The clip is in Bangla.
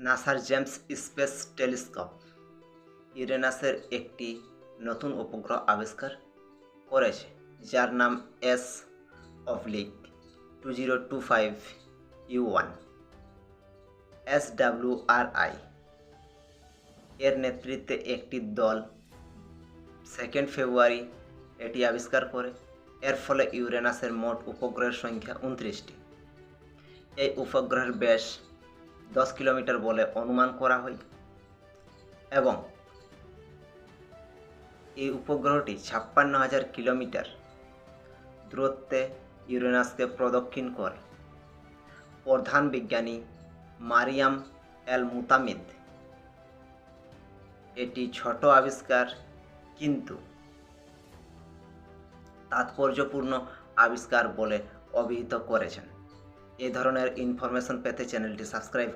নাসার জেমস স্পেস টেলিস্কোপ ইউরেনাসের একটি নতুন উপগ্রহ আবিষ্কার করেছে যার নাম S/2025U1 SWRI এর নেতৃত্বে একটি দল 2 ফেব্রুয়ারি এটি আবিষ্কার করে। এর ফলে ইউরেনাসের মোট উপগ্রহের সংখ্যা 29টি। এই উপগ্রহের ব্যাস 10 কিলোমিটার বলে অনুমান করা হয় এবং এই উপগ্রহটি 56,000 কিলোমিটার দূরত্বে ইউরেনাসকে প্রদক্ষিণ করে। প্রধান বিজ্ঞানী মারিয়াম এল মুতামিদ এটি ছোট আবিষ্কার কিন্তু তাৎপর্যপূর্ণ আবিষ্কার বলে অভিহিত করেছেন। এই ধরনের ইনফরমেশন পেতে চ্যানেলটি সাবস্ক্রাইব করুন।